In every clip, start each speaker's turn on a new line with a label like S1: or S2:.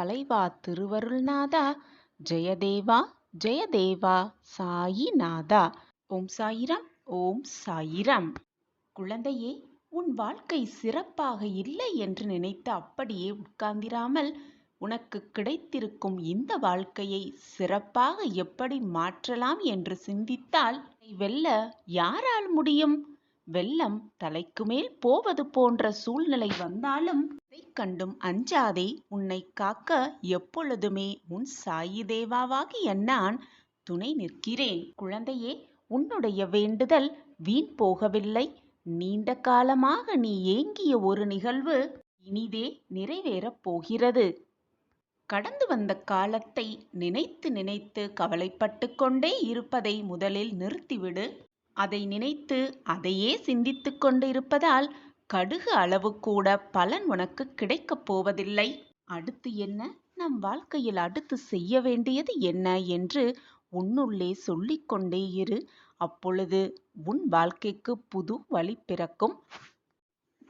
S1: தலைவா திருவருள்நாதா, ஜெயதேவா ஜெயதேவா சாயிநாதா. ஓம் சாயிராம், ஓம் சாயிராம். குழந்தையே, உன் வாழ்க்கை சிறப்பாக இல்லை என்று நினைத்து அப்படியே உட்கார்ந்திராமல், உனக்கு கிடைத்திருக்கும் இந்த வாழ்க்கையை சிறப்பாக எப்படி மாற்றலாம் என்று சிந்தித்தால் வெல்ல யாரால் முடியும்? வெள்ளம் தலைக்கு மேல் போவது போன்ற சூழ்நிலை வந்தாலும் அதைக் கண்டும் அஞ்சாதே. உன்னை காக்க எப்பொழுதுமே உன் சாயி தேவாவாகிய நான் துணை நிற்கிறேன். குழந்தையே, உன்னுடைய வேண்டுதல் வீண் போகவில்லை. நீண்ட காலமாக நீ ஏங்கிய ஒரு நிகழ்வு இனிதே நிறைவேறப் போகிறது. கடந்து வந்த காலத்தை நினைத்து நினைத்து கவலைப்பட்டு கொண்டே இருப்பதை முதலில் நிறுத்திவிடு. அதை நினைத்து அதையே சிந்தித்து கொண்டு இருப்பதால் கடுகு அளவு கூட பலன் உனக்கு கிடைக்கப் போவதில்லை. அடுத்து என்ன, நம் வாழ்க்கையில் அடுத்து செய்ய வேண்டியது என்ன என்று உன்னுள்ளே சொல்லிக்கொண்டே இரு. அப்பொழுது உன் வாழ்க்கைக்கு புது வழி பிறக்கும்.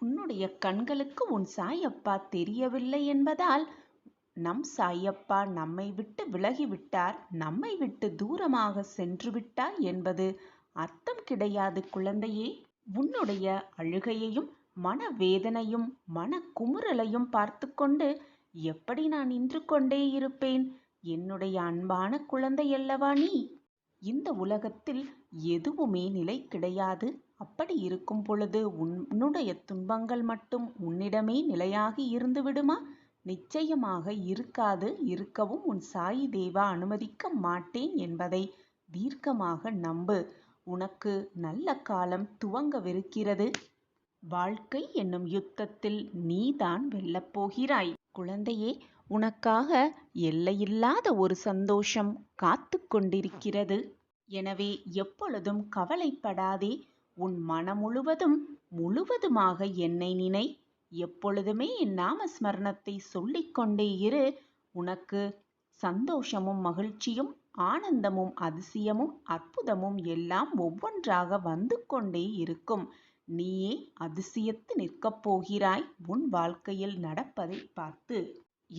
S1: உன்னுடைய கண்களுக்கு உன் சாயப்பா தெரியவில்லை என்பதால் நம் சாயப்பா நம்மை விட்டு விலகிவிட்டார், நம்மை விட்டு தூரமாக சென்று விட்டார் என்பது அர்த்தம் கிடையாது குழந்தையே. உன்னுடைய அழுகையையும் மனவேதனையும் மன குமுறலையும் பார்த்து கொண்டு எப்படி நான் நின்று கொண்டே இருப்பேன்? என்னுடைய அன்பான குழந்தையல்லவா நீ? இந்த உலகத்தில் எதுவுமே நிலை கிடையாது. அப்படி இருக்கும் பொழுது உன்னுடைய துன்பங்கள் மட்டும் உன்னிடமே நிலையாகி இருந்து விடுமா? நிச்சயமாக இருக்காது. இருக்கவும் உன் சாயி தேவா அனுமதிக்க மாட்டேன் என்பதை தீர்க்கமாக நம்பு. உனக்கு நல்ல காலம் துவங்கவிருக்கிறது. வாழ்க்கை என்னும் யுத்தத்தில் நீதான் வெல்லப் போகிறாய். குழந்தையே, உனக்காக எல்லையில்லாத ஒரு சந்தோஷம் காத்து கொண்டிருக்கிறது. எனவே எப்பொழுதும் கவலைப்படாதே. உன் மனம் முழுவதுமாக என்னை நினை. எப்பொழுதுமே என் நாமஸ்மரணத்தை சொல்லிக்கொண்டே இரு. உனக்கு சந்தோஷமும் மகிழ்ச்சியும் ஆனந்தமும் அதிசயமும் அற்புதமும் எல்லாம் ஒவ்வொன்றாக வந்து கொண்டே இருக்கும். நீயே அதிசயத்து நிற்கப் போகிறாய் உன் வாழ்க்கையில் நடப்பதை பார்த்து.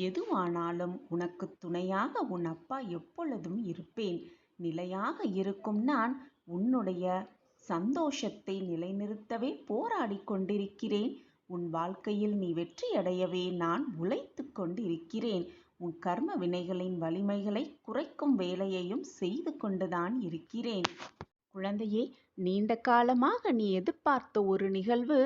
S1: எதுவானாலும் உனக்கு துணையாக உன் அப்பா எப்பொழுதும் இருப்பேன். நிலையாக இருக்கும் நான் உன்னுடைய சந்தோஷத்தை நிலைநிறுத்தவே போராடி கொண்டிருக்கிறேன். உன் வாழ்க்கையில் நீ வெற்றியடையவே நான் உழைத்து கொண்டிருக்கிறேன். உன் கர்ம வினைகளின் வலிமைகளை குறைக்கும் வேலையையும் செய்து கொண்டுதான் இருக்கிறேன். குழந்தையே, நீண்ட காலமாக நீ எதிர்பார்த்த ஒரு நிகழ்வு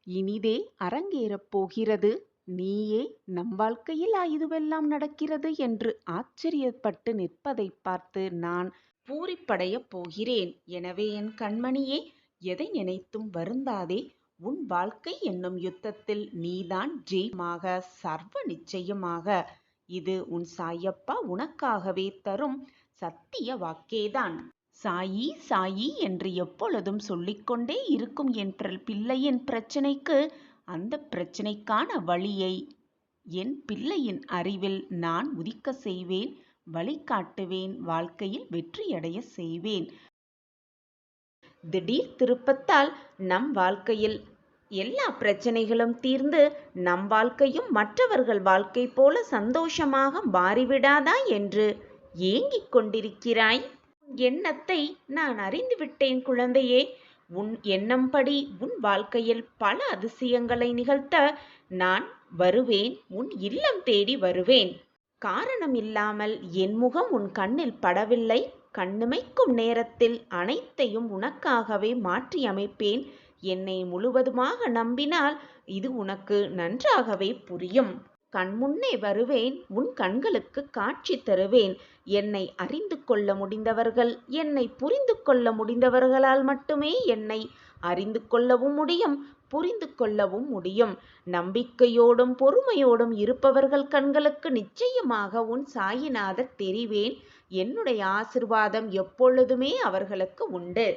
S1: இனிதே அரங்கேறப் போகிறது. நீயே நம் வாழ்க்கையில் இதுவெல்லாம் நடக்கிறது என்று ஆச்சரியப்பட்டு நிற்பதை பார்த்து நான் பூரிப்படையப் போகிறேன். எனவே என் கண்மணியே, எதை நினைத்தும் வருந்தாதே. உன் வாழ்க்கை என்னும் யுத்தத்தில் நீதான் ஜெயமாக சர்வ நிச்சயமாக. இது உன் சாயப்பா உனக்காகவே தரும் சத்திய வாக்கேதான். சாயி சாயி என்று எப்பொழுதும் சொல்லிக்கொண்டே இருக்கும் என் பிள்ளையின் பிரச்சனைக்கு அந்த பிரச்சனைக்கான வழியை என் பிள்ளையின் அறிவில் நான் உதிக்க செய்வேன், வழிகாட்டுவேன், வாழ்க்கையில் வெற்றியடைய செய்வேன். திடீர் திருப்பத்தால் நம் வாழ்க்கையில் எல்லா பிரச்சனைகளும் தீர்ந்து நம் வாழ்க்கையும் மற்றவர்கள் வாழ்க்கை போல சந்தோஷமாக மாறிவிடாதா என்று ஏங்கிக் கொண்டிருக்கிறாய். எண்ணத்தை நான் அறிந்துவிட்டேன் குழந்தையே. உன் எண்ணம்படி உன் வாழ்க்கையில் பல அதிசயங்களை நிகழ்த்த நான் வருவேன். உன் இல்லம் தேடி வருவேன். காரணம் இல்லாமல் என் முகம் உன் கண்ணில் படவில்லை. கண்ணிமைக்கும் நேரத்தில் அனைத்தையும் உனக்காகவே மாற்றி அமைப்பேன். என்னை முழுவதுமாக நம்பினால் இது உனக்கு நன்றாகவே புரியும். கண்முன்னே வருவேன். உன் கண்களுக்கு காட்சி தருவேன். என்னை அறிந்து கொள்ள முடிந்தவர்கள், என்னை புரிந்து கொள்ள முடிந்தவர்களால் மட்டுமே என்னை அறிந்து கொள்ளவும் முடியும், புரிந்து கொள்ளவும் முடியும். நம்பிக்கையோடும் பொறுமையோடும் இருப்பவர்கள் கண்களுக்கு நிச்சயமாக உன் சாயிநாதர் தெரிவேன். என்னுடைய ஆசிர்வாதம் எப்பொழுதுமே அவர்களுக்கு உண்டு.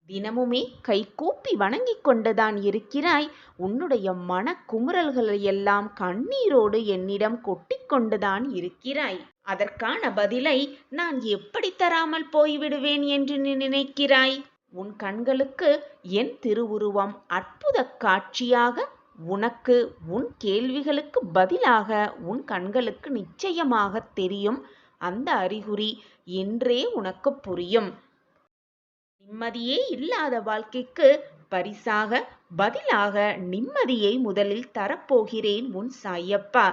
S1: தினமுமே கைகூப்பி வணங்கிக் கொண்டுதான் இருக்கிறாய். உன்னுடைய மன குமுறல்களை எல்லாம் கண்ணீரோடு என்னிடம் கொட்டிக் கொண்டுதான் இருக்கிறாய். அதற்கான பதிலை நான் எப்படி தராமல் போய்விடுவேன் என்று நீ நினைக்கிறாய்? உன் கண்களுக்கு என் திருவுருவம் அற்புத காட்சியாக உனக்கு உன் கேள்விகளுக்கு பதிலாக உன் கண்களுக்கு நிச்சயமாக தெரியும். அந்த அறிகுறி என்றே உனக்கு புரியும். நிம்மதியே இல்லாத வாழ்க்கைக்கு பரிசாக பதிலாக நிம்மதியை முதலில் தரப்போகிறேன் உன் சாயப்பா.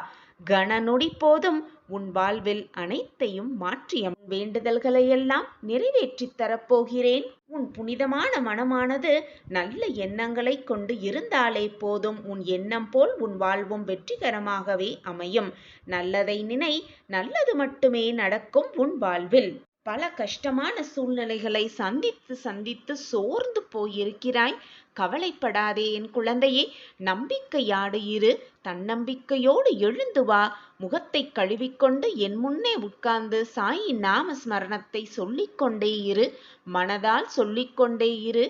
S1: கணநொடி போதும் உன் வாழ்வில் அனைத்தையும் மாற்றிய வேண்டுதல்களையெல்லாம் நிறைவேற்றித் தரப்போகிறேன். உன் புனிதமான மனமானது நல்ல எண்ணங்களை கொண்டு இருந்தாலே போதும். உன் எண்ணம் போல் உன் வாழ்வும் வெற்றிகரமாகவே அமையும். நல்லதை நினை, நல்லது மட்டுமே நடக்கும் உன் வாழ்வில். பல கஷ்டமான சூழ்நிலைகளை சந்தித்து சந்தித்து சோர்ந்து போயிருக்கிறாய். கவலைப்படாதே என் குழந்தையே. நம்பிக்கையாடு இரு. தன்னம்பிக்கையோடு எழுந்து வா. முகத்தை கழுவிக்கொண்டு என் முன்னே உட்கார்ந்து சாயி நாம ஸ்மரணத்தை சொல்லிக்கொண்டே இரு. மனதால் சொல்லிக்கொண்டே இரு.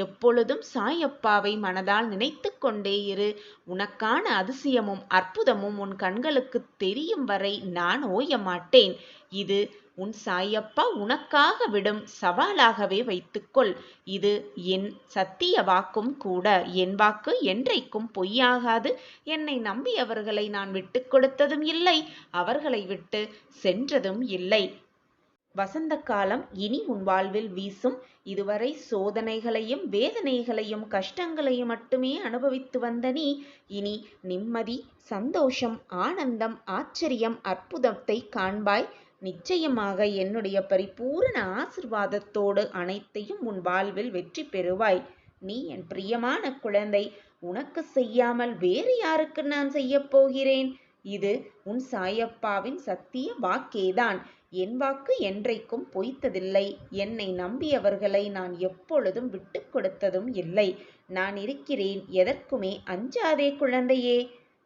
S1: எப்பொழுதும் சாயப்பாவை மனதால் நினைத்து கொண்டே இரு. உனக்கான அதிசயமும் அற்புதமும் உன் கண்களுக்கு தெரியும் வரை நான் ஓய மாட்டேன். இது உன் சாயப்பா உனக்காக விடும் சவாலாகவே வைத்துக்கொள். இது என் சத்திய வாக்கும் கூட. என் வாக்கு என்றைக்கும் பொய்யாகாது. என்னை நம்பியவர்களை நான் விட்டு கொடுத்ததும் இல்லை, அவர்களை விட்டு சென்றதும் இல்லை. வசந்த காலம் இனி உன் வாழ்வில் வீசும். இதுவரை சோதனைகளையும் வேதனைகளையும் கஷ்டங்களையும் மட்டுமே அனுபவித்து வந்த நீ இனி நிம்மதி, சந்தோஷம், ஆனந்தம், ஆச்சரியம், அற்புதத்தை காண்பாய். நிச்சயமாக என்னுடைய பரிபூரண ஆசிர்வாதத்தோடு அனைத்தையும் உன் வாழ்வில் வெற்றி பெறுவாய். நீ என் பிரியமான குழந்தை. உனக்கு செய்யாமல் வேறு யாருக்கு நான் செய்ய போகிறேன்? இது உன் சாயப்பாவின் சத்திய வாக்கேதான். என் வாக்கு என்றைக்கும் பொய்த்ததில்லை. என்னை நம்பியவர்களை நான் எப்பொழுதும் விட்டு கொடுத்ததும் இல்லை. நான் இருக்கிறேன். எதற்குமே அஞ்சாதே குழந்தையே.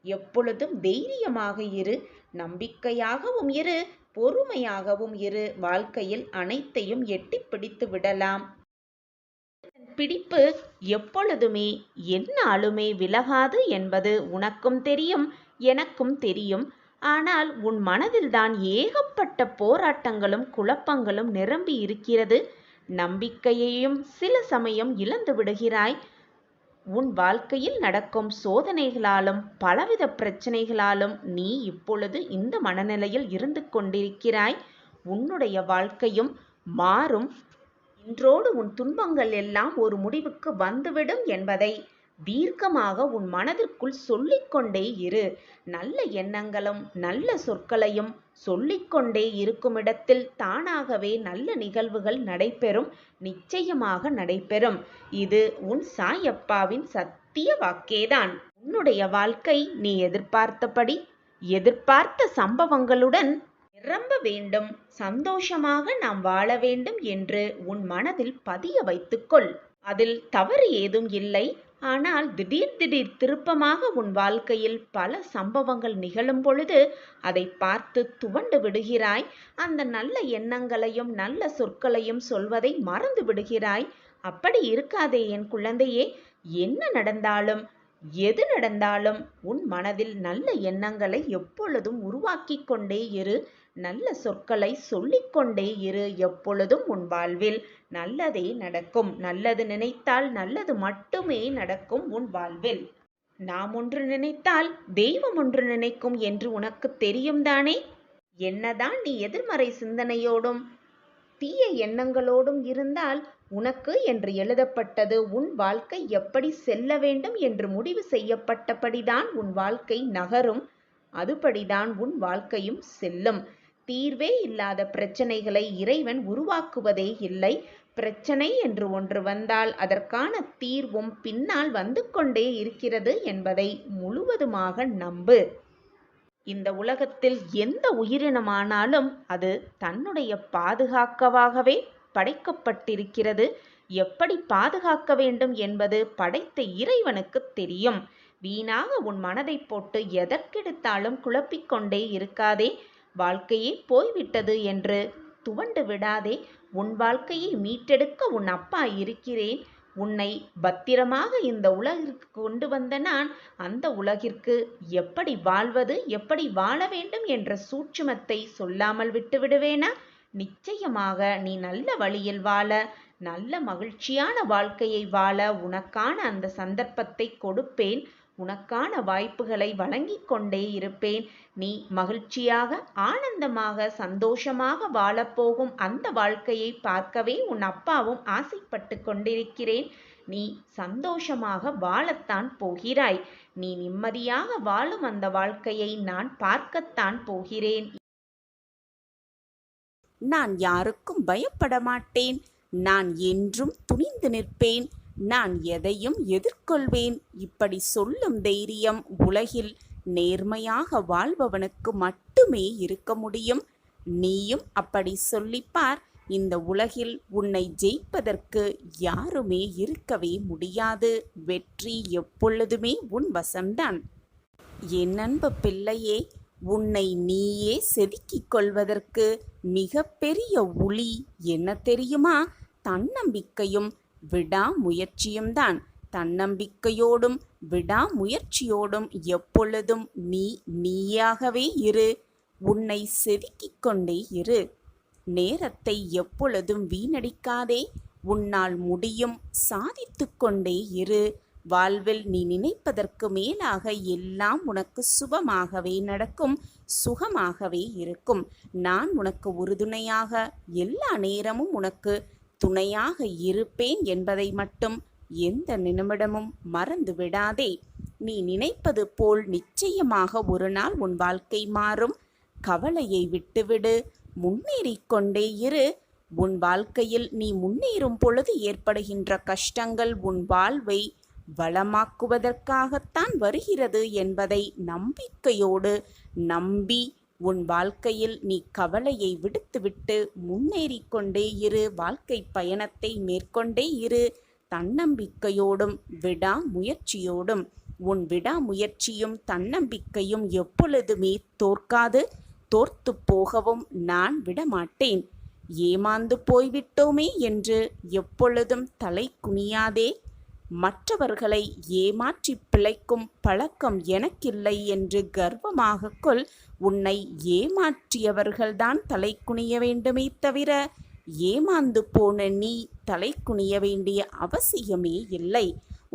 S1: எப்பொழுதும் தைரியமாக இரு. நம்பிக்கையாகவும் இரு. பொறுமையாகவும் இரு. வாழ்க்கையில் அனைத்தையும் எட்டி பிடித்து விடலாம். பிடிப்பு எப்பொழுதுமே எந்நாளுமே விலகாது என்பது உனக்கும் தெரியும், எனக்கும் தெரியும். ஆனால் உன் மனதில்தான் ஏகப்பட்ட போராட்டங்களும் குழப்பங்களும் நிரம்பி இருக்கிறது. நம்பிக்கையையும் சில சமயம் இழந்து விடுகிறாய். உன் வாழ்க்கையில் நடக்கும் சோதனைகளாலும் பலவித பிரச்சனைகளாலும் நீ இப்பொழுது இந்த மனநிலையில் இருந்து கொண்டிருக்கிறாய். உன்னுடைய வாழ்க்கையும் மாறும். இன்றோடு உன் துன்பங்கள் எல்லாம் ஒரு முடிவுக்கு வந்துவிடும் என்பதை தீர்க்கமாக உன் மனதிற்குள் சொல்லிக்கொண்டே இரு. நல்ல எண்ணங்களும் நல்ல சொற்களையும் சொல்லிக்கொண்டே இருக்குமிடத்தில் தானாகவே நல்ல நிகழ்வுகள் நடைபெறும். நிச்சயமாக நடைபெறும். இது உன் சாயப்பாவின் சத்திய வாக்கேதான். உன்னுடைய வாழ்க்கை நீ எதிர்பார்த்தபடி, எதிர்பார்த்த சம்பவங்களுடன் நிரம்ப வேண்டும். சந்தோஷமாக நாம் வாழ வேண்டும் என்று உன் மனதில் பதிய வைத்துக்கொள். அதில் தவறு ஏதும் இல்லை. ஆனால் திடீர் திருப்பமாக உன் வாழ்க்கையில் பல சம்பவங்கள் நிகழும் பொழுது அதை பார்த்து துவண்டு விடுகிறாய். அந்த நல்ல எண்ணங்களையும் நல்ல சொற்களையும் சொல்வதை மறந்து விடுகிறாய். அப்படி இருக்காதே என் குழந்தையே. என்ன நடந்தாலும் எது நடந்தாலும் உன் மனதில் நல்ல எண்ணங்களை எப்பொழுதும் உருவாக்கி கொண்டே இரு. நல்ல சொற்களை சொல்லிக்கொண்டே இரு. எப்பொழுதும் உன் வாழ்வில் நல்லதே நடக்கும். நல்லது நினைத்தால் நல்லது மட்டுமே நடக்கும் உன் வாழ்வில். நாம் ஒன்று நினைத்தால் தெய்வம் ஒன்று நினைக்கும் என்று உனக்கு தெரியும் தானே? என்னதான் நீ எதிர்மறை சிந்தனையோடும் தீய எண்ணங்களோடும் இருந்தால் உனக்கு என்று எழுதப்பட்டது உன் வாழ்க்கை எப்படி செல்ல வேண்டும் என்று முடிவு செய்யப்பட்டபடிதான் உன் வாழ்க்கை நகரும். அதுபடிதான் உன் வாழ்க்கையும் செல்லும். தீர்வே இல்லாத பிரச்சனைகளை இறைவன் உருவாக்குவதே இல்லை. பிரச்சனை என்று ஒன்று வந்தால் அதற்கான தீர்வும் பின்னால் வந்து கொண்டே இருக்கிறது என்பதை முழுவதுமாக நம்பு. இந்த உலகத்தில் எந்த உயிரினமானாலும் அது தன்னுடைய பாதுகாக்கவாகவே படைக்கப்பட்டிருக்கிறது. எப்படி பாதுகாக்க வேண்டும் என்பது படைத்த இறைவனுக்கு தெரியும். வீணாக உன் மனதை போட்டு எதற்கெடுத்தாலும் குழப்பிக்கொண்டே இருக்காதே. வாழ்க்கையே போய்விட்டது என்று துவண்டு விடாதே. உன் வாழ்க்கையை மீட்டெடுக்க உன் அப்பா இருக்கிறேன். உன்னை பத்திரமாக இந்த உலகிற்கு கொண்டு வந்த நான் அந்த உலகிற்கு எப்படி வாழ்வது, எப்படி வாழ வேண்டும் என்ற சூட்சுமத்தை சொல்லாமல் விட்டு விடுவேனா? நிச்சயமாக நீ நல்ல வழியில் வாழ, நல்ல மகிழ்ச்சியான வாழ்க்கையை வாழ உனக்கான அந்த சந்தர்ப்பத்தை கொடுப்பேன். உனக்கான வாய்ப்புகளை வழங்கிக் கொண்டே இருப்பேன். நீ மகிழ்ச்சியாக, ஆனந்தமாக, சந்தோஷமாக வாழப்போகும் அந்த வாழ்க்கையை பார்க்கவே உன் அப்பாவும் ஆசைப்பட்டு கொண்டிருக்கிறேன். நீ சந்தோஷமாக வாழத்தான் போகிறாய். நீ நிம்மதியாக வாழும் அந்த வாழ்க்கையை நான் பார்க்கத்தான் போகிறேன்.
S2: நான் யாருக்கும் பயப்பட மாட்டேன். நான் என்றும் துணிந்து நிற்பேன். நான் எதையும் எதிர்கொள்வேன். இப்படி சொல்லும் தைரியம் உலகில் நேர்மையாக வாழ்பவனுக்கு மட்டுமே இருக்க முடியும். நீயும் அப்படி சொல்லிப்பார். இந்த உலகில் உன்னை ஜெயிப்பதற்கு யாருமே இருக்கவே முடியாது. வெற்றி எப்பொழுதுமே உன் வசம்தான். என் அன்பு பிள்ளையே, உன்னை நீயே செதுக்கிக் கொள்வதற்கு மிகப்பெரிய உளி என்ன தெரியுமா? தன்னம்பிக்கையும் விடாமுயற்சியும்தான். தன்னம்பிக்கையோடும் விடாமுயற்சியோடும் எப்பொழுதும் நீ நீயாகவே இரு. உன்னை செதுக்கிக் கொண்டே இரு. நேரத்தை எப்பொழுதும் வீணடிக்காதே. உன்னால் முடியும். சாதித்து கொண்டே இரு. வாழ்வில் நீ நினைப்பதற்கு மேலாக எல்லாம் உனக்கு சுபமாகவே நடக்கும், சுகமாகவே இருக்கும். நான் உனக்கு உறுதுணையாக எல்லா நேரமும் உனக்கு துணையாக இருப்பேன் என்பதை மட்டும் எந்த நிமிடமும் மறந்து விடாதே. நீ நினைப்பது போல் நிச்சயமாக ஒரு நாள் உன் வாழ்க்கை மாறும். கவலையை விட்டுவிடு. முன்னேறிக்கொண்டே இரு. உன் வாழ்க்கையில் நீ முன்னேறும் பொழுது ஏற்படுகின்ற கஷ்டங்கள் உன் வாழ்வை வளமாக்குவதற்காகத்தான் வருகிறது என்பதை நம்பிக்கையோடு நம்பி உன் வாழ்க்கையில் நீ கவலையை விடுத்துவிட்டு முன்னேறிக்கொண்டே இரு. வாழ்க்கை பயணத்தை மேற்கொண்டே இரு. தன்னம்பிக்கையோடும் விடாமுயற்சியோடும். உன் விடாமுயற்சியும் தன்னம்பிக்கையும் எப்பொழுதுமே தோற்காது. தோற்று போகவும் நான் விடமாட்டேன். ஏமாந்து போய்விட்டோமே என்று எப்பொழுதும் தலை குனியாதே. மற்றவர்களை ஏமாற்றி பிழைக்கும் பழக்கம் எனக்கில்லை என்று கர்வமாக கொள். உன்னை ஏமாற்றியவர்கள்தான் தலை குனிய வேண்டுமே தவிர ஏமாந்து போன நீ தலை குனிய வேண்டிய அவசியமே இல்லை.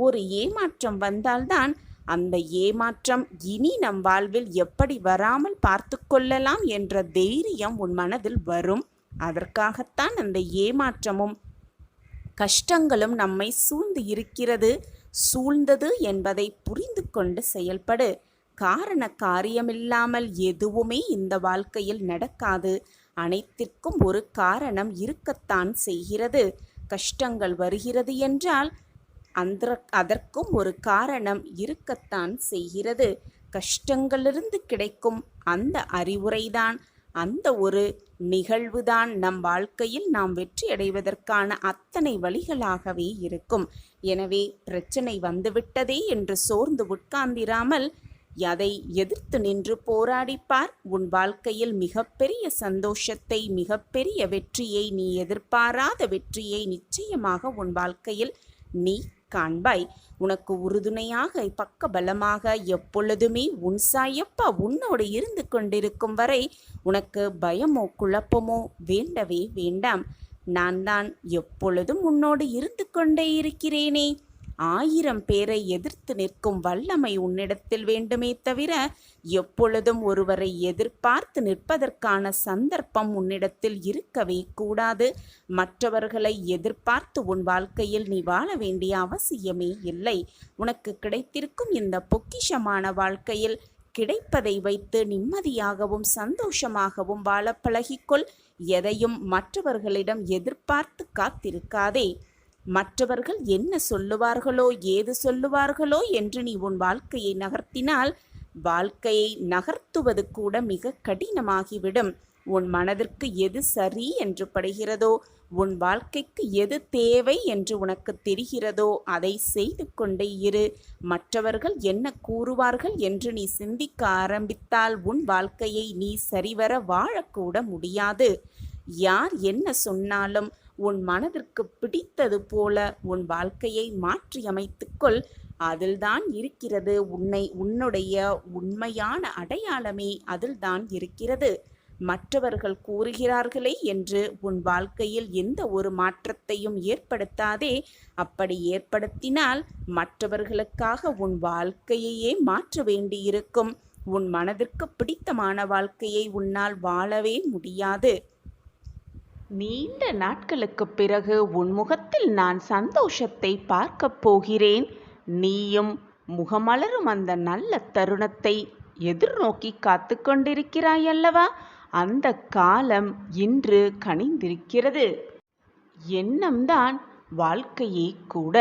S2: ஒரு ஏமாற்றம் வந்தால்தான் அந்த ஏமாற்றம் இனி நம் வாழ்வில் எப்படி வராமல் பார்த்து கொள்ளலாம் என்ற தைரியம் உன் மனதில் வரும். அதற்காகத்தான் அந்த ஏமாற்றமும் கஷ்டங்களும் நம்மை சூழ்ந்து இருக்கிறது. சூழ்ந்தது என்பதை புரிந்து கொண்டு செயல்படு. காரண காரியமில்லாமல் எதுவுமே இந்த வாழ்க்கையில் நடக்காது. அனைத்திற்கும் ஒரு காரணம் இருக்கத்தான் செய்கிறது. கஷ்டங்கள் வருகிறது என்றால் அதற்கும் ஒரு காரணம் இருக்கத்தான் செய்கிறது. கஷ்டங்களிலிருந்து கிடைக்கும் அந்த அறிவுரைதான், அந்த ஒரு நிகழ்வுதான் நம் வாழ்க்கையில் நாம் வெற்றி அடைவதற்கான அத்தனை வழிகளாகவே இருக்கும். எனவே பிரச்சனை வந்துவிட்டதே என்று சோர்ந்து உட்கார்ந்திராமல் அதை எதிர்த்து நின்று போராடிப்பார். உன் வாழ்க்கையில் மிகப்பெரிய சந்தோஷத்தை, மிகப்பெரிய வெற்றியை, நீ எதிர்பாராத வெற்றியை நிச்சயமாக உன் வாழ்க்கையில் நீ காண்பாய். உனக்கு உறுதுணையாக பக்க பலமாக எப்பொழுதுமே உன் சாயப்பா உன்னோடு இருந்து கொண்டிருக்கும் வரை உனக்கு பயமோ குழப்பமோ வேண்டவே வேண்டாம். நான் தான் எப்பொழுதும் உன்னோடு இருந்து கொண்டே இருக்கிறேனே. 1000 பேரை எதிர்த்து நிற்கும் வல்லமை உன்னிடத்தில் வேண்டுமே தவிர எப்பொழுதும் ஒருவரை எதிர்பார்த்து நிற்பதற்கான சந்தர்ப்பம் உன்னிடத்தில் இருக்கவே கூடாது. மற்றவர்களை எதிர்பார்த்து உன் வாழ்க்கையில் நீ வாழ வேண்டிய அவசியமே இல்லை. உனக்கு கிடைத்திருக்கும் இந்த பொக்கிஷமான வாழ்க்கையில் கிடைப்பதை வைத்து நிம்மதியாகவும் சந்தோஷமாகவும் வாழ பழகிக்கொள். எதையும் மற்றவர்களிடம் எதிர்பார்த்து காத்திருக்காதே. மற்றவர்கள் என்ன சொல்லுவார்களோ, ஏது சொல்லுவார்களோ என்று நீ உன் வாழ்க்கையை நகர்த்தினால் வாழ்க்கையை நகர்த்துவது கூட மிக கடினமாகிவிடும். உன் மனதிற்கு எது சரி என்று படுகிறதோ, உன் வாழ்க்கைக்கு எது தேவை என்று உனக்கு தெரிகிறதோ அதை செய்து கொண்டே இரு. மற்றவர்கள் என்ன கூறுவார்கள் என்று நீ சிந்திக்க ஆரம்பித்தால் உன் வாழ்க்கையை நீ சரிவர வாழக்கூட முடியாது. யார் என்ன சொன்னாலும் உன் மனதிற்கு பிடித்தது போல உன் வாழ்க்கையை மாற்றி அமைத்துக்கொள். அதில்தான் இருக்கிறது உன்னுடைய உண்மையான அடையாளமே அதில்தான் இருக்கிறது. மற்றவர்கள் கூறுகிறார்களே என்று உன் வாழ்க்கையில் எந்த ஒரு மாற்றத்தையும் ஏற்படுத்தாதே. அப்படி ஏற்படுத்தினால் மற்றவர்களுக்காக உன் வாழ்க்கையையே மாற்ற வேண்டியிருக்கும். உன் மனதிற்கு பிடித்தமான வாழ்க்கையை உன்னால் வாழவே முடியாது.
S1: நீண்ட நாட்களுக்குப் பிறகு உன் முகத்தில் நான் சந்தோஷத்தை பார்க்கப் போகிறேன். நீயும் முகமலரும் அந்த நல்ல தருணத்தை எதிர்நோக்கி காத்து கொண்டிருக்கிறாய் அல்லவா? அந்த காலம் இன்று கனிந்திருக்கிறது. எண்ணம்தான் வாழ்க்கையே கூட.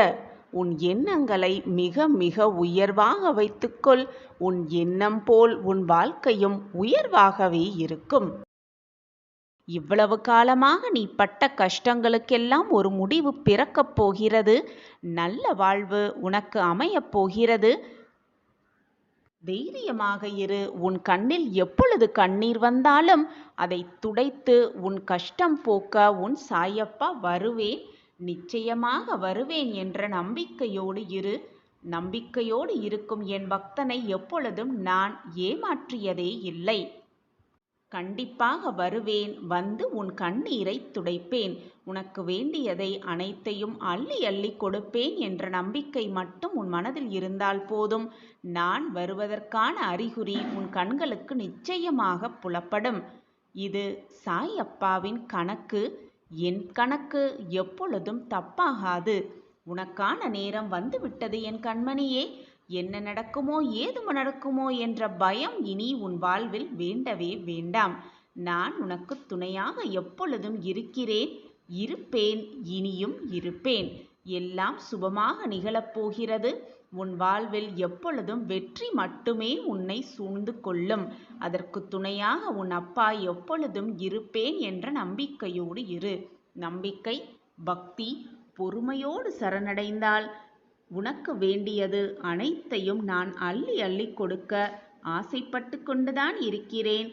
S1: உன் எண்ணங்களை மிக மிக உயர்வாக வைத்துக்கொள். உன் எண்ணம் போல் உன் வாழ்க்கையும் உயர்வாகவே இருக்கும். இவ்வளவு காலமாக நீ பட்ட கஷ்டங்களுக்கெல்லாம் ஒரு முடிவு பிறக்கப் போகிறது. நல்ல வாழ்வு உனக்கு அமையப் போகிறது. தைரியமாக இரு. உன் கண்ணில் எப்பொழுது கண்ணீர் வந்தாலும் அதை துடைத்து உன் கஷ்டம் போக்க உன் சாயப்பா வருவேன், நிச்சயமாக வருவேன் என்ற நம்பிக்கையோடு இரு. நம்பிக்கையோடு இருக்கும் என் பக்தனை எப்பொழுதும் நான் ஏமாற்றியதே இல்லை. கண்டிப்பாக வருவேன். வந்து உன் கண்ணீரை துடைப்பேன். உனக்கு வேண்டியதை அனைத்தையும் அள்ளி அள்ளி கொடுப்பேன் என்ற நம்பிக்கை மட்டும் உன் மனதில் இருந்தால் போதும். நான் வருவதற்கான அறிகுறி உன் கண்களுக்கு நிச்சயமாக புலப்படும். இது சாய் அப்பாவின் கணக்கு. என் கணக்கு எப்பொழுதும் தப்பாகாது. உனக்கான நேரம் வந்துவிட்டது என் கண்மணியே. என்ன நடக்குமோ ஏது நடக்குமோ என்ற பயம் இனி உன் வாழ்வில் வேண்டவே வேண்டாம். நான் உனக்கு துணையாக எப்பொழுதும் இருக்கிறேன், இருப்பேன், இனியும் இருப்பேன். எல்லாம் சுபமாக நிகழப்போகிறது. உன் வாழ்வில் எப்பொழுதும் வெற்றி மட்டுமே உன்னை சூழ்ந்து கொள்ளும். அதற்கு துணையாக உன் அப்பா எப்பொழுதும் இருப்பேன் என்ற நம்பிக்கையோடு இரு. நம்பிக்கை, பக்தி, பொறுமையோடு சரணடைந்தால் உனக்கு வேண்டியது அனைத்தையும் நான் அள்ளி அள்ளி கொடுக்க ஆசைப்பட்டு கொண்டுதான் இருக்கிறேன்.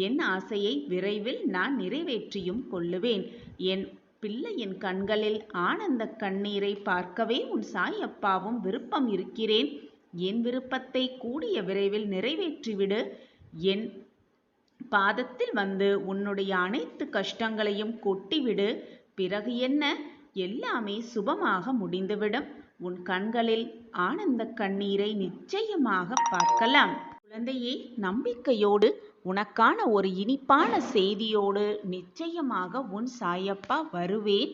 S1: என் ஆசையை விரைவில் நான் நிறைவேற்றியும் கொள்ளுவேன். என் பிள்ளையின் கண்களில் ஆனந்த கண்ணீரை பார்க்கவே உன் சாய் அப்பாவும் விருப்பம் இருக்கிறேன். என் விருப்பத்தை கூடிய விரைவில் நிறைவேற்றிவிடு. என் பாதத்தில் வந்து உன்னுடைய அனைத்து கஷ்டங்களையும் கொட்டிவிடு. பிறகு என்ன, எல்லாமே சுபமாக முடிந்துவிடும். உன் கண்களில் ஆனந்த கண்ணீரை நிச்சயமாக பார்க்கலாம். குழந்தையே, நம்பிக்கையோடு உனக்கான ஒரு இனிப்பான செய்தியோடு நிச்சயமாக உன் சாயப்பா வருவேன்,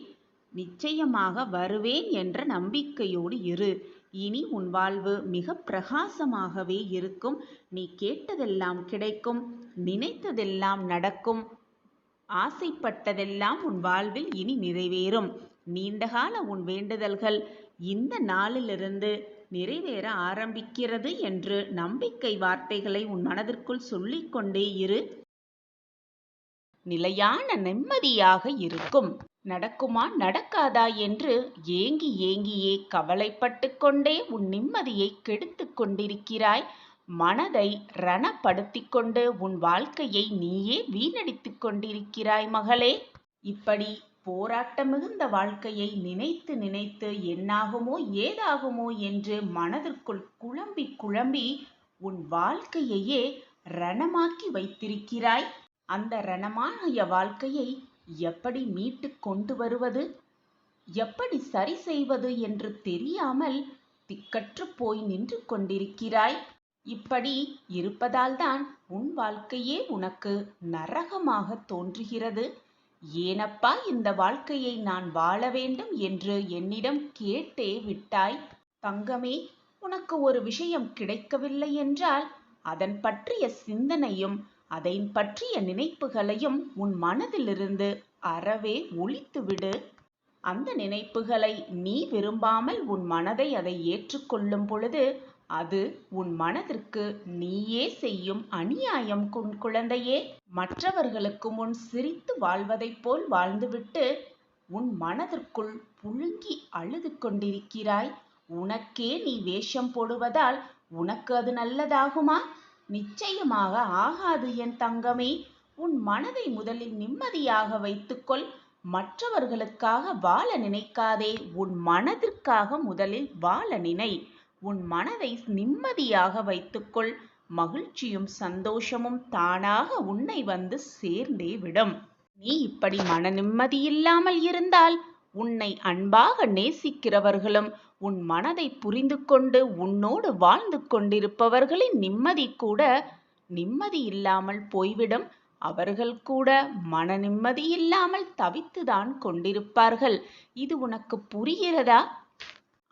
S1: நிச்சயமாக வருவேன் என்ற நம்பிக்கையோடு இரு. இனி உன் வாழ்வு மிக பிரகாசமாகவே இருக்கும். நீ கேட்டதெல்லாம் கிடைக்கும், நினைத்ததெல்லாம் நடக்கும், ஆசைப்பட்டதெல்லாம் உன் வாழ்வில் இனி நிறைவேறும். நீண்டகால உன் வேண்டுதல்கள் இந்த நாளிலிருந்து நிறைவேற ஆரம்பிக்கிறது என்று நம்பிக்கை வார்த்தைகளை உன் மனதிற்குள் சொல்லிக்கொண்டே இரு. நிலையான நிம்மதியாக இருக்கும். நடக்குமா நடக்காதா என்று ஏங்கி ஏங்கியே கவலைப்பட்டு கொண்டே உன் நிம்மதியை கெடுத்து கொண்டிருக்கிறாய். மனதை ரணப்படுத்தி கொண்டு உன் வாழ்க்கையை நீயே வீணடித்து கொண்டிருக்கிறாய் மகளே. இப்படி போராட்டம் மிகுந்த வாழ்க்கையை நினைத்து நினைத்து என்னாகுமோ ஏதாகுமோ என்று மனதிற்குள் குழம்பி குழம்பி உன் வாழ்க்கையையே ரணமாக்கி வைத்திருக்கிறாய். அந்த ரணமாகிய வாழ்க்கையை எப்படி மீட்டு கொண்டு வருவது, எப்படி சரி செய்வது என்று தெரியாமல் திக்கற்று போய் நின்று கொண்டிருக்கிறாய். இப்படி இருப்பதால்தான் உன் வாழ்க்கையே உனக்கு நரகமாக தோன்றுகிறது. ஏனப்பா இந்த வாழ்க்கையை நான் வாழ வேண்டும் என்று என்னிடம் கேட்டே விட்டாய். தங்கமே, உனக்கு ஒரு விஷயம் கிடைக்கவில்லை என்றால் அதன் பற்றிய சிந்தனையும் அதை பற்றிய நினைப்புகளையும் உன் மனதிலிருந்து அறவே ஒழித்துவிடு. அந்த நினைப்புகளை நீ விரும்பாமல் உன் மனதை அதை ஏற்றுக்கொள்ளும் பொழுது அது உன் மனதிற்கு நீயே செய்யும் அநியாயம். குழந்தையே, மற்றவர்களுக்கு முன் சிரித்து வாழ்வதைப் போல் வாழ்ந்துவிட்டு உன் மனதிற்குள் புழுங்கி அழுது கொண்டிருக்கிறாய். உனக்கே நீ வேஷம் போடுவதால் உனக்கு அது நல்லதாகுமா? நிச்சயமாக ஆகாது என் தங்கமே. உன் மனதை முதலில் நிம்மதியாக வைத்துக்கொள். மற்றவர்களுக்காக வாழ நினைக்காதே, உன் மனதிற்காக முதலில் வாழ நினை. உன் மனதை நிம்மதியாக வைத்துக்கொள். மகிழ்ச்சியும் சந்தோஷமும் தானாக உன்னை வந்து சேர்ந்தே விடும். நீ இப்படி மன நிம்மதியில்லாமல் இருந்தால் உன்னை அன்பாக நேசிக்கிறவர்களும் உன் மனதை புரிந்து கொண்டு உன்னோடு வாழ்ந்து கொண்டிருப்பவர்களின் நிம்மதி கூட நிம்மதி இல்லாமல் போய்விடும். அவர்கள் கூட மன நிம்மதி இல்லாமல் தவித்துதான் கொண்டிருப்பார்கள். இது உனக்கு புரிகிறதா?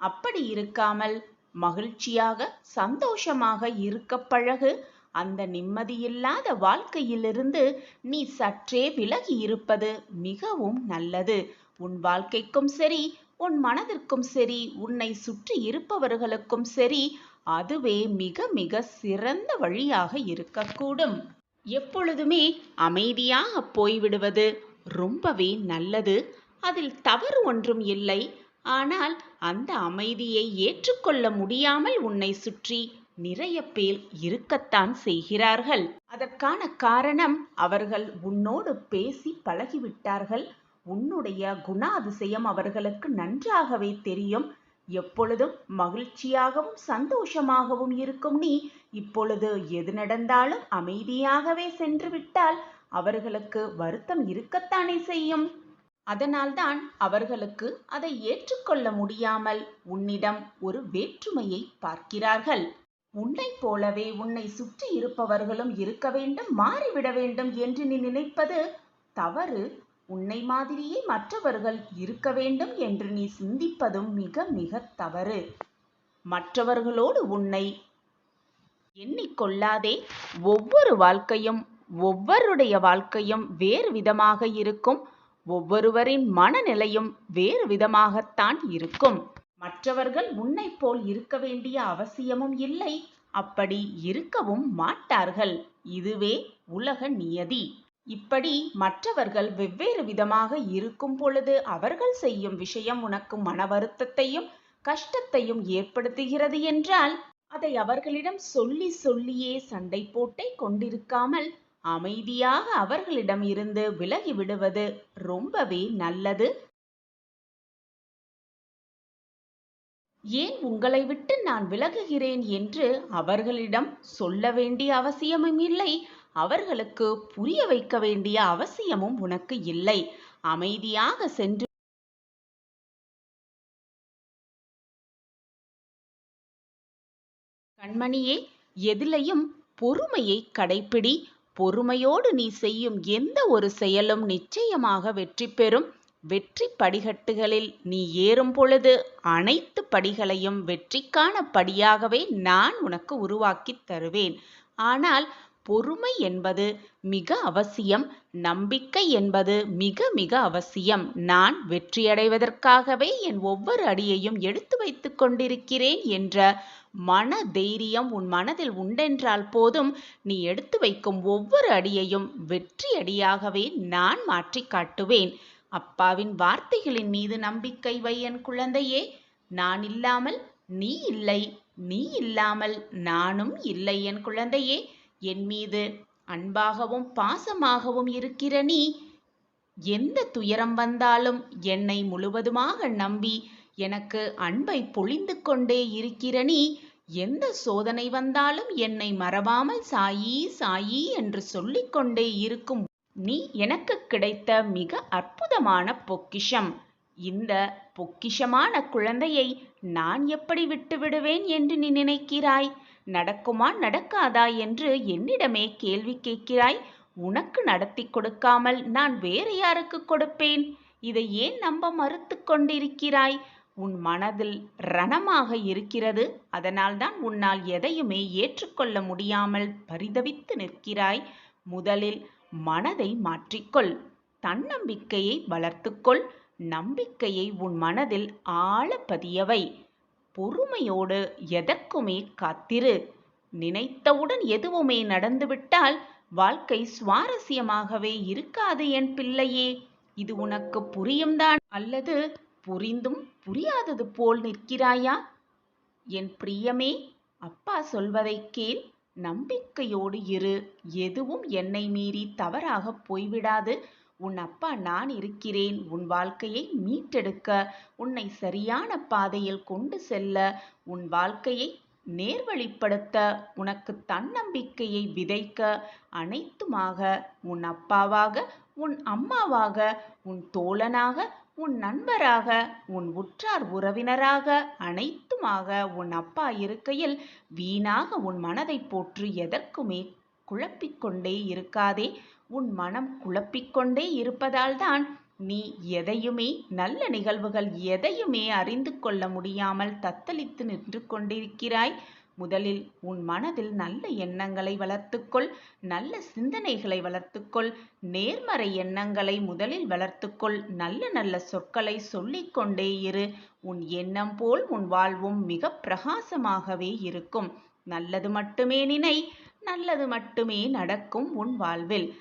S1: அப்படி இருக்காமல் மகிழ்ச்சியாக சந்தோஷமாக இருக்க பழகு. அந்த நிம்மதியில்லாத வாழ்க்கையிலிருந்து நீ சற்றே விலகி இருப்பது மிகவும் நல்லது. உன் வாழ்க்கைக்கும் சரி, உன் மனதிற்கும் சரி, உன்னை சுற்றி இருப்பவர்களுக்கும் சரி, அதுவே மிக மிக சிறந்த வழியாக இருக்கக்கூடும். எப்பொழுதுமே அமைதியாக போய்விடுவது ரொம்பவே நல்லது. அதில் தவறு ஒன்றும் இல்லை. ஆனால் அந்த அமைதியை ஏற்றுக்கொள்ள முடியாமல் உன்னை சுற்றி நிறைய பேர் இருக்கத்தான் செய்கிறார்கள். அதற்கான காரணம் அவர்கள் உன்னோடு பேசி பழகிவிட்டார்கள். உன்னுடைய குணாதிசயம் அவர்களுக்கு நன்றாகவே தெரியும். எப்பொழுதும் மகிழ்ச்சியாகவும் சந்தோஷமாகவும் இருக்கும் நீ இப்பொழுது எது நடந்தாலும் அமைதியாகவே சென்று விட்டால் அவர்களுக்கு வருத்தம் இருக்கத்தானே செய்யும். அதனால்தான் அவர்களுக்கு அதை ஏற்றுக்கொள்ள முடியாமல் உன்னிடம் ஒரு வேற்றுமையை பார்க்கிறார்கள். உன்னை போலவே உன்னை சுற்றி இருப்பவர்களும் இருக்க வேண்டும், மாறிவிட வேண்டும் என்று நீ நினைப்பது தவறு. உன்னை மாதிரியே மற்றவர்கள் இருக்க வேண்டும் என்று நீ சிந்திப்பதும் மிக மிக தவறு. மற்றவர்களோடு உன்னை எண்ணிக்கொள்ளாதே. ஒவ்வொரு வாழ்க்கையும் ஒவ்வொருடைய வாழ்க்கையும் வேறு விதமாக இருக்கும். ஒவ்வொருவரின் மனநிலையும் வேறு விதமாகத்தான் இருக்கும். மற்றவர்கள் உன்னை போல் இருக்க வேண்டிய அவசியமும் இல்லை. அப்படி இருக்கவும் மாட்டார்கள். இதுவே உலக நியதி. இப்படி மற்றவர்கள் வெவ்வேறு விதமாக இருக்கும் பொழுது அவர்கள் செய்யும் விஷயம் உனக்கு மன வருத்தத்தையும் கஷ்டத்தையும் ஏற்படுத்துகிறது என்றால் அதை அவர்களிடம் சொல்லியே சண்டை போட்டே கொண்டிருக்காமல் அமைதியாக அவர்களிடம் இருந்து விலகி விடுவது ரொம்பவே நல்லது. ஏன் உங்களை விட்டு நான் விலகுகிறேன் என்று அவர்களிடம் சொல்ல வேண்டிய அவசியமும் இல்லை. அவர்களுக்கு புரிய வைக்க வேண்டிய அவசியமும் உனக்கு இல்லை. அமைதியாக சென்று கண்மணியே, எதிலையும் பொறுமையை கடைப்பிடி. பொறுமையோடு நீ செய்யும் எந்த ஒரு செயலும் நிச்சயமாக வெற்றி பெறும். வெற்றி படிகட்டுகளில் நீ ஏறும் பொழுது அனைத்து படிகளையும் வெற்றிக்கான படியாகவே நான் உனக்கு உருவாக்கி தருவேன். ஆனால் பொறுமை என்பது மிக அவசியம். நம்பிக்கை என்பது மிக மிக அவசியம். நான் வெற்றியடைவதற்காகவே என் ஒவ்வொரு அடியையும் எடுத்து வைத்து கொண்டிருக்கிறேன் என்ற மன தைரியம் உன் மனதில் உண்டென்றால் போதும். நீ எடுத்து வைக்கும் ஒவ்வொரு அடியையும் வெற்றி அடியாகவே நான் மாற்றி காட்டுவேன். அப்பாவின் வார்த்தைகளின் மீது நம்பிக்கை வை என் குழந்தையே. நான் இல்லாமல் நீ இல்லை, நீ இல்லாமல் நானும் இல்லை என் குழந்தையே. என் மீது அன்பாகவும் பாசமாகவும் இருக்கிற நீ எந்த துயரம் வந்தாலும் என்னை முழுவதுமாக நம்பி எனக்கு அன்பை பொழிந்து கொண்டே இருக்கிற நீ எந்த சோதனை வந்தாலும் என்னை மறவாமல் சாயி சாயி என்று சொல்லிக்கொண்டே இருக்கும் நீ எனக்கு கிடைத்த மிக அற்புதமான பொக்கிஷம். இந்த பொக்கிஷமான குழந்தையை நான் எப்படி விட்டு விடுவேன் என்று நீ நினைக்கிறாய்? நடக்குமா நடக்காதா என்று என்னிடமே கேள்வி கேட்கிறாய். உனக்கு நடத்தி கொடுக்காமல் நான் வேறு யாருக்கு கொடுப்பேன்? இதை ஏன் நம்ப மறுத்து கொண்டிருக்கிறாய்? உன் மனதில் ரணமாக இருக்கிறது. அதனால்தான் உன்னால் எதையுமே ஏற்றுக்கொள்ள முடியாமல் பரிதவித்து நிற்கிறாய். முதலில் மனதை மாற்றிக்கொள். தன்னம்பிக்கையை வளர்த்துக்கொள். நம்பிக்கையை உன் மனதில் ஆழ பதியவை. பொறுமையோடு எதற்குமே காத்திரு. நினைத்தவுடன் எதுவுமே நடந்துவிட்டால் வாழ்க்கை சுவாரஸ்யமாகவே இருக்காது என் பிள்ளையே. இது உனக்கு புரியும்தான், அல்லது புரிந்தும் புரியாதது போல் நிற்கிறாயா? என் பிரியமே, அப்பா சொல்வதை கேள். நம்பிக்கையோடு இரு. எதுவும் என்னை மீறி தவறாக போய்விடாது. உன் அப்பா நான் இருக்கிறேன். உன் வாழ்க்கையை மீட்டெடுக்க, உன்னை சரியான பாதையில் கொண்டு செல்ல, உன் வாழ்க்கையை நேர்வழிப்படுத்த, உனக்கு தன்னம்பிக்கையை விதைக்க அனைத்துமாக உன் அப்பாவாக, உன் அம்மாவாக, உன் தோழனாக, உன் நண்பராக, உன் உற்றார் உறவினராக அனைத்துமாக உன் அப்பா இருக்கையில் வீணாக உன் மனதை போற்று எதற்குமே குழப்பிக்கொண்டே இருக்காதே. உன் மனம் குழப்பிக்கொண்டே இருப்பதால்தான் நீ எதையுமே, நல்ல நிகழ்வுகள் எதையுமே அறிந்து கொள்ள முடியாமல் தத்தளித்து நின்று கொண்டிருக்கிறாய். முதலில் உன் மனதில் நல்ல எண்ணங்களை வளர்த்துக்கொள், நல்ல சிந்தனைகளை வளர்த்துக்கொள், நேர்மறை எண்ணங்களை முதலில் வளர்த்துக்கொள், நல்ல நல்ல சொற்களை சொல்லிக்கொண்டே இரு. உன் எண்ணம் போல் உன் வாழ்வும் மிக பிரகாசமாகவே இருக்கும். நல்லது மட்டுமே நினை, நல்லது மட்டுமே நடக்கும் உன் வாழ்வில்.